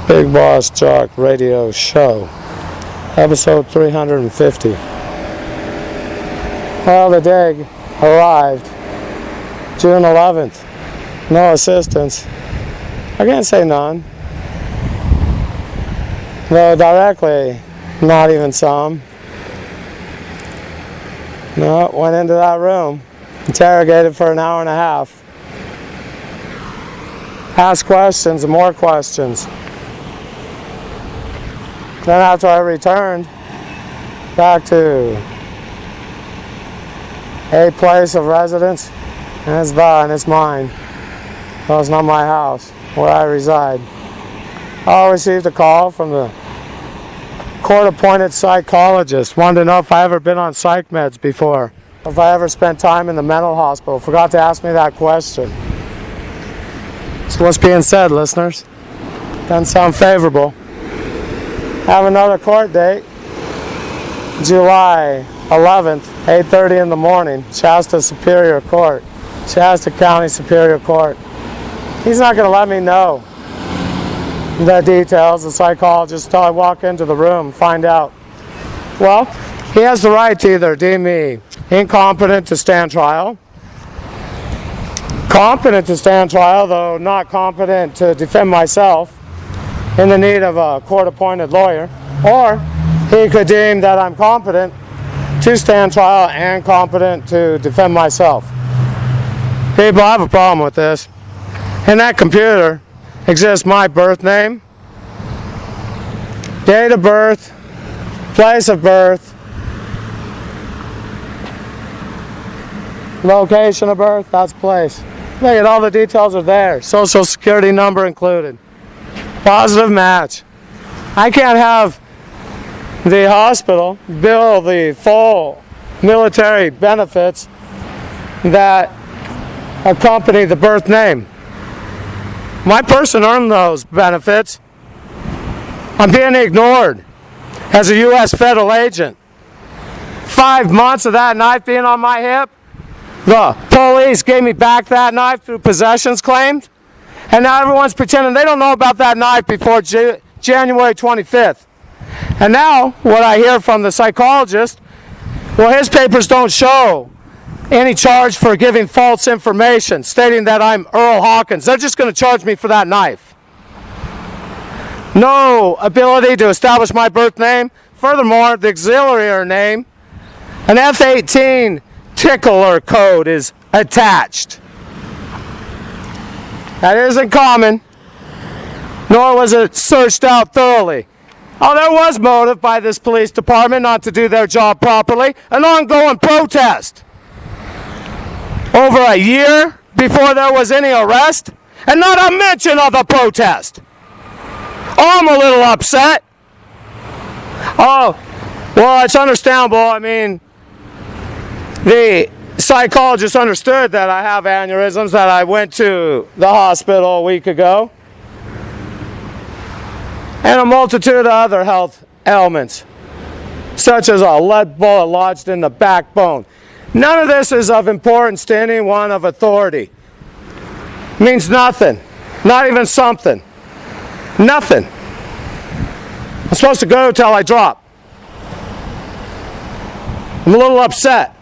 Big Boss Jock Radio Show, episode 350. Well, the day arrived, June 11th. No assistance. I can't say none. Though directly, not even some. No, went into that room, interrogated for an hour and a half. Asked questions and more questions. Then after I returned back to a place of residence, and it's mine. Well, it's not my house, where I reside. I received a call from the court-appointed psychologist. Wanted to know if I ever been on psych meds before, if I ever spent time in the mental hospital. Forgot to ask me that question. So what's being said, listeners? Doesn't sound favorable. Have another court date, July 11th, 8:30 in the morning, Shasta Superior Court, Shasta County Superior Court. He's not going to let me know the details, the psychologist, until I walk into the room, find out. Well, he has the right to either deem me incompetent to stand trial, competent to stand trial, though not competent to defend myself, in the need of a court-appointed lawyer, or he could deem that I'm competent to stand trial and competent to defend myself. People, I have a problem with this. In that computer exists my birth name, date of birth, place of birth, location of birth, that's place. Look at all the details are there. Social security number included. Positive match. I can't have the hospital bill the full military benefits that accompany the birth name. My person earned those benefits. I'm being ignored as a U.S. federal agent. 5 months of that knife being on my hip. The police gave me back that knife through possessions claimed. And now everyone's pretending they don't know about that knife before January 25th. And now, what I hear from the psychologist, well, his papers don't show any charge for giving false information, stating that I'm Earl Hawkins. They're just going to charge me for that knife. No ability to establish my birth name. Furthermore, the auxiliary name, an F-18 tickler code is attached. That isn't common, nor was it searched out thoroughly. Oh, there was motive by this police department not to do their job properly. An ongoing protest. Over a year before there was any arrest, and not a mention of the protest. Oh, I'm a little upset. Oh, well, it's understandable. I mean, the psychologist understood that I have aneurysms, that I went to the hospital a week ago, and a multitude of other health ailments, such as a lead bullet lodged in the backbone. None of this is of importance to anyone of authority. It means nothing. Not even something. Nothing. I'm supposed to go till I drop. I'm a little upset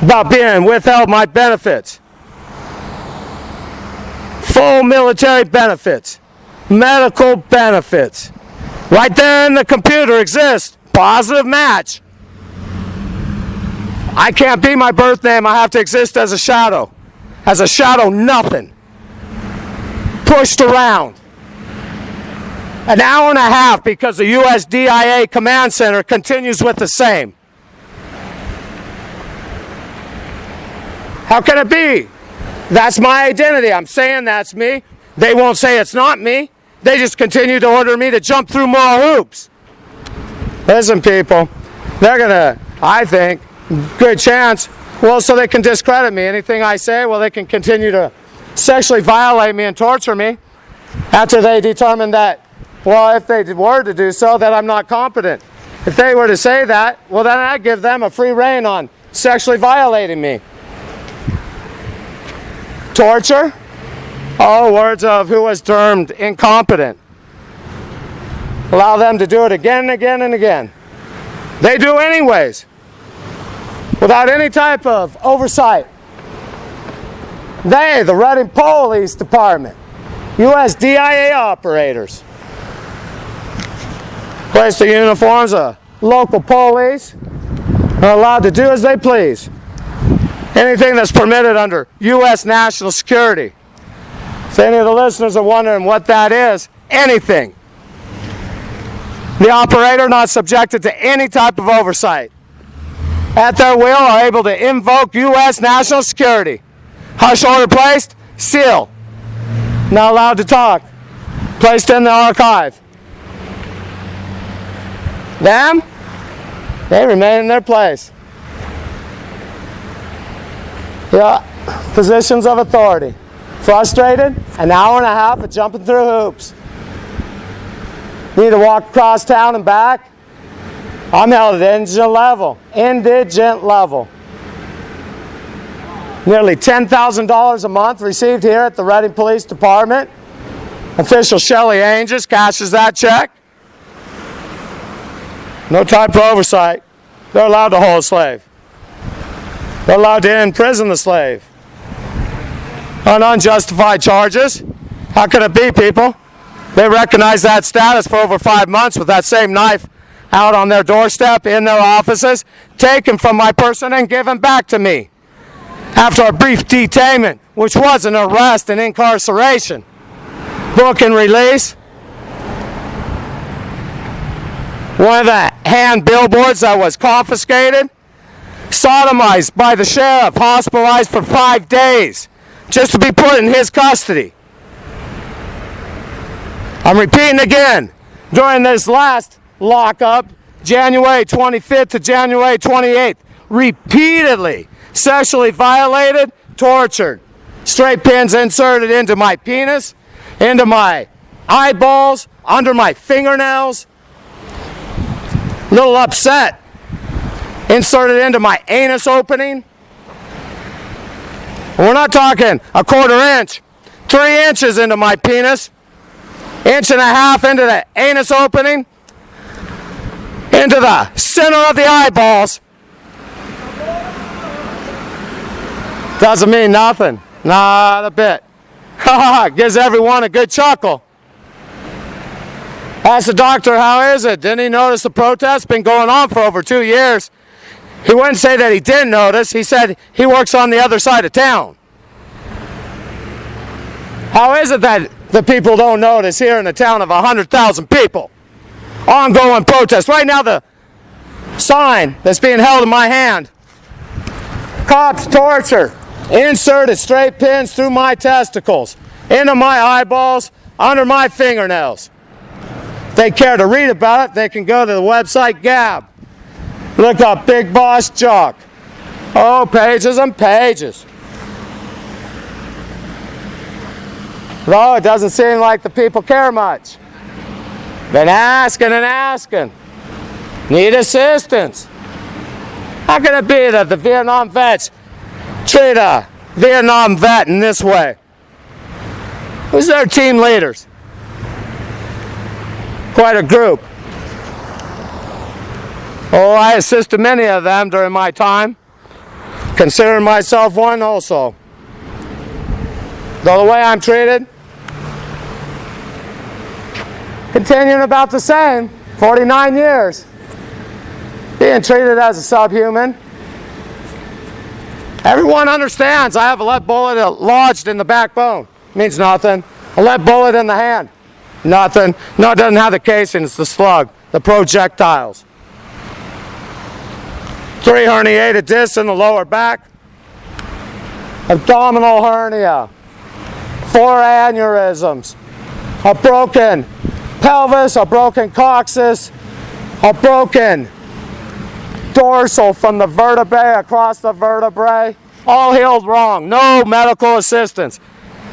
about being withheld my benefits. Full military benefits. Medical benefits. Right there in the computer exists. Positive match. I can't be my birth name. I have to exist as a shadow. As a shadow, nothing. Pushed around. An hour and a half because the USDIA command center continues with the same. How can it be? That's my identity. I'm saying that's me. They won't say it's not me. They just continue to order me to jump through more hoops. Listen, people, they're gonna, I think, good chance, well, so they can discredit me. Anything I say, well, they can continue to sexually violate me and torture me after they determine that, well, if they were to do so, that I'm not competent. If they were to say that, well, then I'd give them a free rein on sexually violating me. Torture? Oh, words of who was termed incompetent. Allow them to do it again and again and again. They do anyways, without any type of oversight. They, the Reading Police Department, U.S. DIA operators, place the uniforms of local police, are allowed to do as they please. Anything that's permitted under U.S. national security. If any of the listeners are wondering what that is, anything. The operator not subjected to any type of oversight. At their will are able to invoke U.S. national security. Hush order placed, seal. Not allowed to talk. Placed in the archive. Them, they remain in their place. Yeah, positions of authority. Frustrated, an hour and a half of jumping through hoops. Need to walk across town and back. I'm held at indigent level. Indigent level. Nearly $10,000 a month received here at the Reading Police Department. Official Shelley Anges cashes that check. No type of oversight. They're allowed to hold a slave. They're allowed to imprison the slave on unjustified charges. How can it be, people? They recognize that status for over 5 months with that same knife out on their doorstep, in their offices, taken from my person and given back to me. After a brief detainment, which was an arrest and incarceration. Book and release. One of the hand billboards that was confiscated. Sodomized by the sheriff, hospitalized for 5 days, just to be put in his custody. I'm repeating again, during this last lockup, January 25th to January 28th, repeatedly sexually violated, tortured, straight pins inserted into my penis, into my eyeballs, under my fingernails, little upset, inserted into my anus opening. We're not talking a 1/4 inch, 3 inches into my penis, 1.5 inches into the anus opening, into the center of the eyeballs. Doesn't mean nothing, not a bit. Gives everyone a good chuckle. Ask the doctor, how is it? Didn't he notice the protest? Been going on for over 2 years. He wouldn't say that he didn't notice. He said he works on the other side of town. How is it that the people don't notice here in a town of 100,000 people? Ongoing protest. Right now the sign that's being held in my hand. Cops torture. Inserted straight pins through my testicles, into my eyeballs, under my fingernails. If they care to read about it, they can go to the website Gab. Look up Big Boss Jock. Oh, pages and pages. No, it doesn't seem like the people care much. Been asking and asking. Need assistance. How can it be that the Vietnam vets treat a Vietnam vet in this way? Who's their team leaders? Quite a group. Oh, I assisted many of them during my time. Consider myself one also. Though the way I'm treated, continuing about the same, 49 years. Being treated as a subhuman. Everyone understands I have a lead bullet lodged in the backbone. Means nothing. A lead bullet in the hand. Nothing. No, it doesn't have the casing. It's the slug. The projectiles. 3 herniated discs in the lower back. Abdominal hernia. 4 aneurysms. A broken pelvis. A broken coccyx. A broken dorsal from the vertebrae across the vertebrae. All healed wrong. No medical assistance.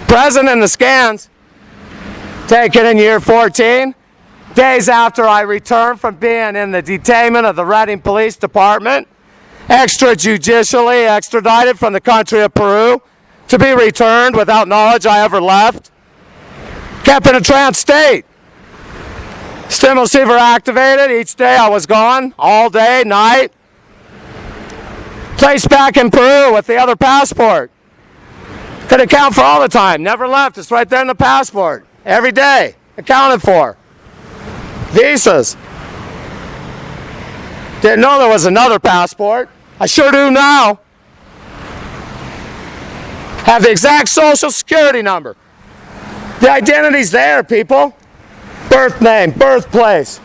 Present in the scans. Taken in year 14. Days after I returned from being in the detainment of the Reading Police Department. Extrajudicially extradited from the country of Peru to be returned without knowledge I ever left. Kept in a trance state. Stim receiver activated. Each day I was gone, all day, night. Placed back in Peru with the other passport. Could account for all the time. Never left. It's right there in the passport. Every day. Accounted for. Visas. Didn't know there was another passport. I sure do now. Have the exact social security number. The identity's there, people. Birth name, birthplace.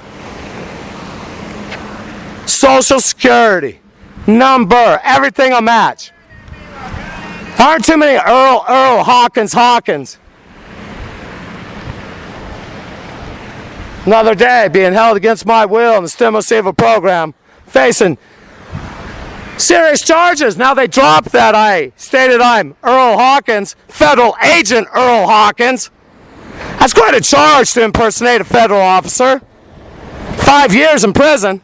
Social security. Number. Everything a match. Aren't too many Earl, Hawkins. Another day being held against my will in the stim receiver program, facing serious charges. Now they dropped that I stated I'm Earl Hawkins, federal agent Earl Hawkins. That's quite a charge to impersonate a federal officer. 5 years in prison.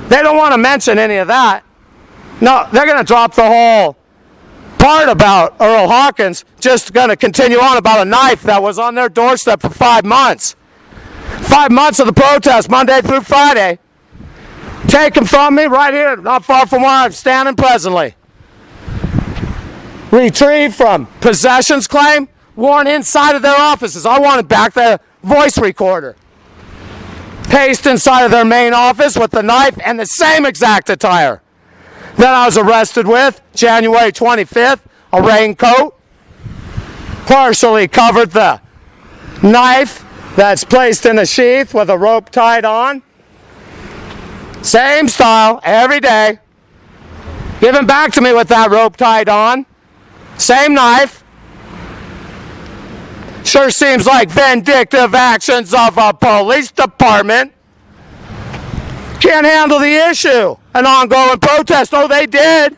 They don't want to mention any of that. No, they're going to drop the whole part about Earl Hawkins, just going to continue on about a knife that was on their doorstep for 5 months. 5 months of the protest, Monday through Friday. Taken from me right here, not far from where I'm standing presently. Retrieved from possessions claim, worn inside of their offices. I wanted back the voice recorder. Placed inside of their main office with the knife and the same exact attire. Then I was arrested with, January 25th, a raincoat. Partially covered the knife that's placed in a sheath with a rope tied on. Same style, every day. Given back to me with that rope tied on. Same knife. Sure seems like vindictive actions of a police department. Can't handle the issue. An ongoing protest. Oh, they did.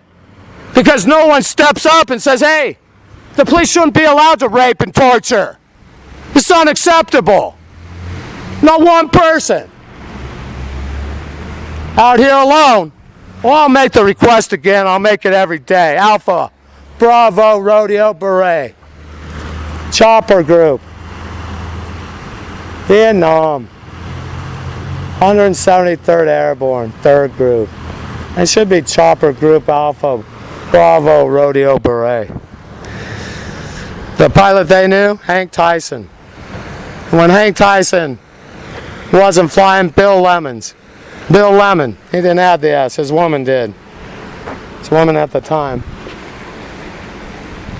Because no one steps up and says, hey, the police shouldn't be allowed to rape and torture. It's unacceptable. Not one person. Out here alone. Well, I'll make the request again. I'll make it every day. Alpha, Bravo, Rodeo, Beret. Chopper Group. Vietnam. 173rd Airborne, 3rd Group. It should be Chopper Group Alpha, Bravo, Rodeo, Beret. The pilot they knew, Hank Tyson. When Hank Tyson wasn't flying, Bill Lemon. He didn't have the S, his woman did. His woman at the time.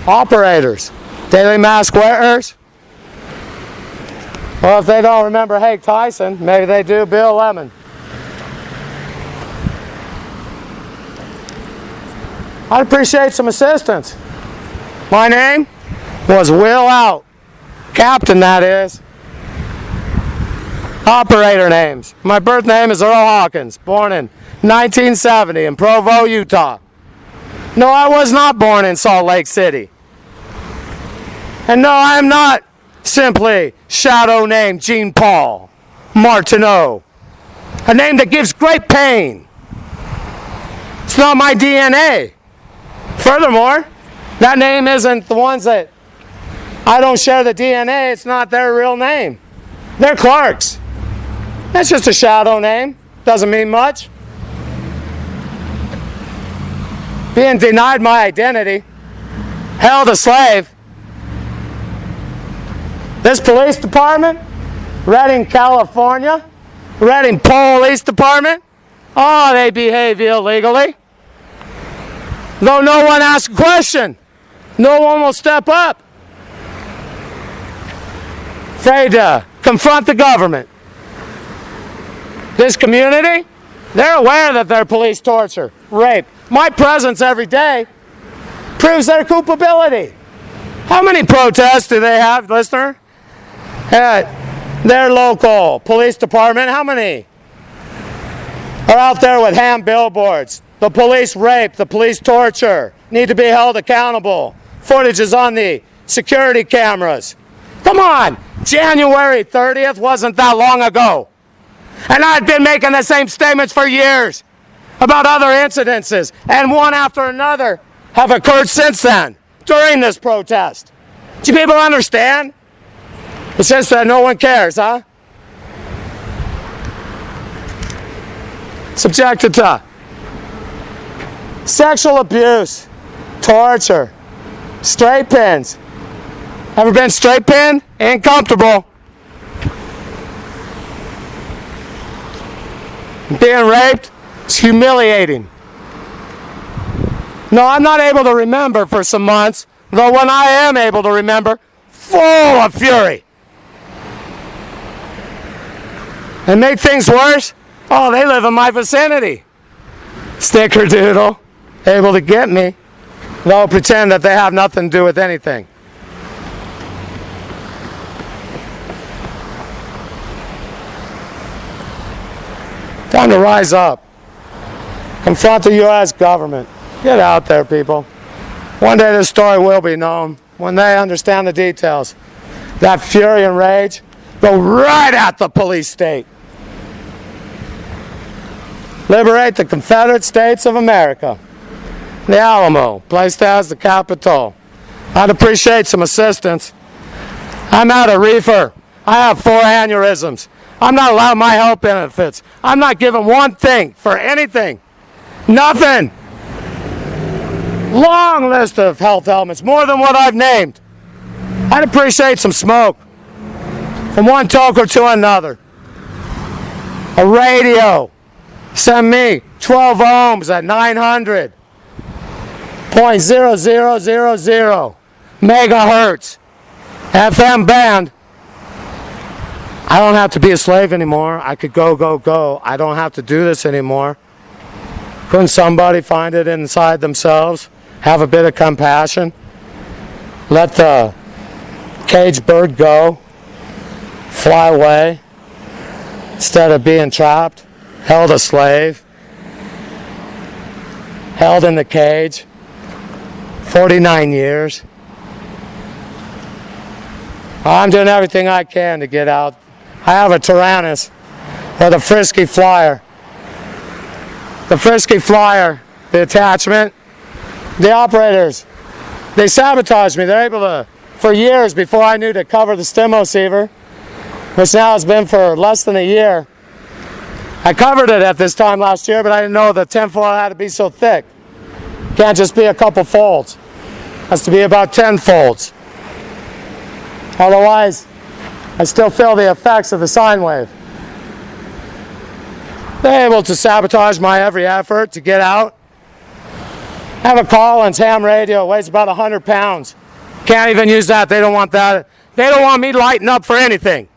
Operators, daily mask wearers. Well, if they don't remember Hank Tyson, maybe they do Bill Lemon. I'd appreciate some assistance. My name was Will Out. Captain, that is. Operator names. My birth name is Earl Hawkins, born in 1970 in Provo, Utah. No, I was not born in Salt Lake City. And no, I am not simply shadow name Jean Paul Martineau, a name that gives great pain. It's not my DNA. Furthermore, that name isn't the ones that I don't share the DNA. It's not their real name. They're Clark's. That's just a shadow name. Doesn't mean much. Being denied my identity, held a slave. This police department, Redding, California, Redding Police Department, oh, they behave illegally. Though no one asks a question, no one will step up. Afraid to confront the government. This community, they're aware that they're police torture, rape. My presence every day proves their culpability. How many protests do they have, listener? At their local police department, how many are out there with hand billboards? The police rape, the police torture, need to be held accountable. Footage is on the security cameras. Come on, January 30th wasn't that long ago. And I've been making the same statements for years about other incidences, and one after another have occurred since then. during this protest. Do you people understand? It's just that no one cares, huh? Subjected to sexual abuse, torture, straight pins. Ever been straight pinned? Ain't comfortable. Being raped? It's humiliating. No, I'm not able to remember for some months, though when I am able to remember, full of fury. And make things worse? Oh, they live in my vicinity. Snickerdoodle, able to get me. They'll pretend that they have nothing to do with anything. Time to rise up. Confront the U.S. government. Get out there, people. One day this story will be known. When they understand the details. That fury and rage go right at the police state. Liberate the Confederate States of America. The Alamo, placed as the capital. I'd appreciate some assistance. I'm out of reefer. I have 4 aneurysms. I'm not allowed my health benefits. I'm not given one thing for anything. Nothing. Long list of health elements, more than what I've named. I'd appreciate some smoke. From one toker to another. A radio. Send me 12 ohms at 900.0000 megahertz. FM band. I don't have to be a slave anymore. I could go. I don't have to do this anymore. Couldn't somebody find it inside themselves? Have a bit of compassion? Let the caged bird go. Fly away. Instead of being trapped. Held a slave, held in the cage, 49 years. I'm doing everything I can to get out. I have a Tyrannus or the Frisky Flyer. The Frisky Flyer, the attachment, the operators, they sabotaged me. They're able to, for years before I knew to cover the stem receiver, which now has been for less than a year. I covered it at this time last year, but I didn't know the tinfoil had to be so thick. Can't just be a couple folds. Has to be about 10 folds. Otherwise, I still feel the effects of the sine wave. They're able to sabotage my every effort to get out. I have a Collins ham radio, it weighs about 100 pounds. Can't even use that, they don't want that. They don't want me lighting up for anything.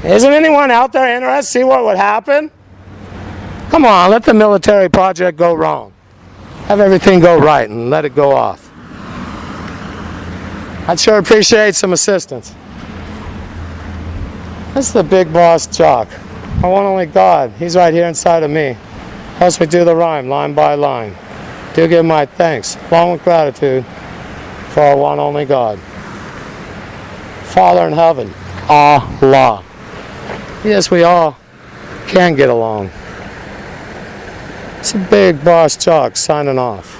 Isn't anyone out there interested to see what would happen? Come on, let the military project go wrong. Have everything go right and let it go off. I'd sure appreciate some assistance. That's the big boss Jock. Our one only God. He's right here inside of me. Helps me do the rhyme, line by line. Do give my thanks, along with gratitude, for our one only God. Father in heaven, Allah. Yes, we all can get along. It's a big boss Jock signing off.